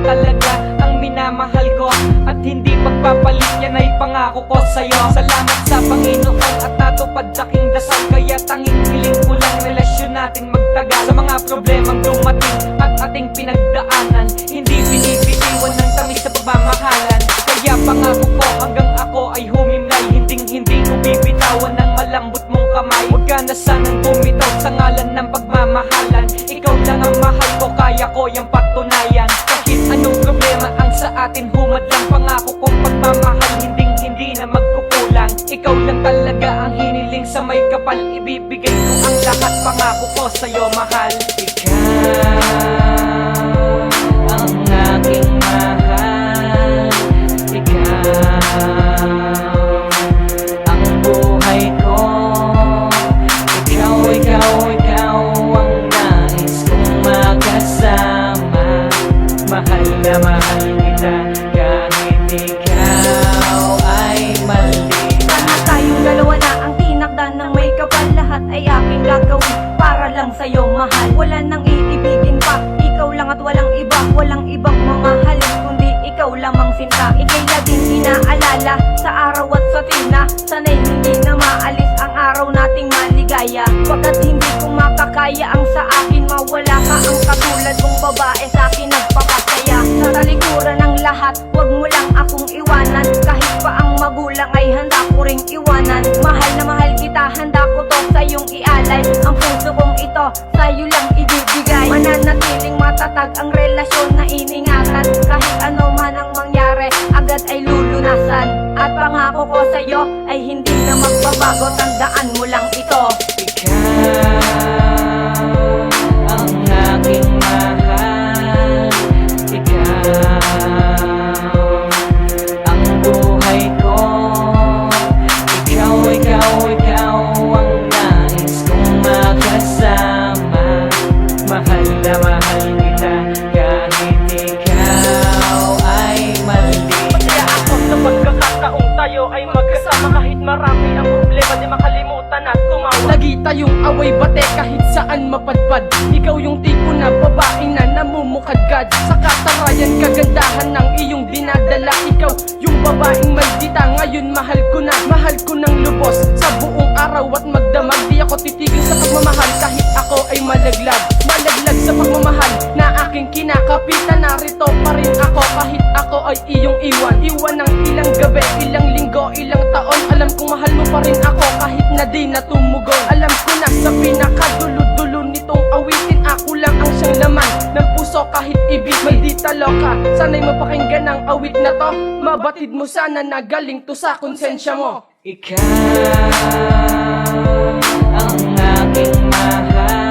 talaga ang minamahal ko, at hindi pagpapalit yan ay pangako ko sa'yo. Salamat sa Panginoon at natupad aking dasal, kaya tanging hiling ko lang relasyon natin magtagal. Sa mga problemang dumating at ating pinagdaanan, hindi binibitiwan ng tamis sa pagmamahalan. Kaya pangako ko hanggang ako ay humimlay, hindi ko bibitawan ng malambot mong kamay. Huwag ka na sanang bumitaw sa ngalan ng pagmamahalan. Ikaw lang ang mahal ko, kaya ko yung patunayan. Kahit anong problema ang sa atin humadlang, pangako kong pagmamahal hindi na magkukulang. Ikaw lang talaga ang hiniling sa may kapal, ibibigay ko ang lahat, pangako ko sa'yo mahal. Ikaw ang aking mahal, ikaw ang buhay ko, ikaw ang nais kong makasama. Mahal na mahal kita kahit ikaw ay mali. Sana tayong dalawa na ang tinakda ng may kapal, lahat ay aking gagawin para lang sa'yo mahal. Wala nang iibigin pa, ikaw lang at walang iba, walang ibang mamahalin kundi ikaw lamang sinta. Ika'y laging inaalala sa araw at sa tina, sana'y hindi na maalis ang araw nating maligaya. Pagkat hindi ko makakaya ang sa akin mawala ka, ang katulad kong babae sa akin nagpapasaya. Sa talikuran ng lahat, wag mo lang akong iwanan, kahit pa ang magulang ay handa ko ring iwanan. Mahal na mahal kita, handa ko to sa iyong ialay, ang puso kong ito sa'yo lang ibibigay. Mananatiling matatag ang relasyon na iningatan, kahit ano man ang mangyari, agad ay lulunasan. At pangako ko sa'yo ay hindi na magbabago, tandaan mo lang ito. Ikaw ang aking mahal, ikaw ang buhay ko, ikaw ang nais kong makasama. Mahal na mahal kita kahit ikaw ay mali. Masaya ako sa pagkakataong tayo ay magkasama, kahit marami ang problema di makalimutan at tumawa. Lagi tayong away bate kahit saan mapadpad, ikaw yung tipo na babae na namumukadkad. Sa katarayan kagandahan ng iyong dinadala, ikaw yung babaeng maldita. Ngayon mahal ko ng lubos sa buong araw at magdamag. Di ako titigil sa pagmamahal kahit ako ay malaglag sa pagmamahal na aking kinakapitan. Narito pa rin ako kahit ako ay iyong iwan ng ilang gabi, ilang linggo, ilang taon. Alam kong mahal mo pa rin ako kahit na di natumugon. Alam ko na sa pinakadulo-dulo nitong awitin, ako lang ang siyang laman ng puso kahit ibig. Maldita loka, sana'y mapakinggan ang awit na to, mabatid mo sana na galing to sa konsensya mo. Ikaw ang aking mahal,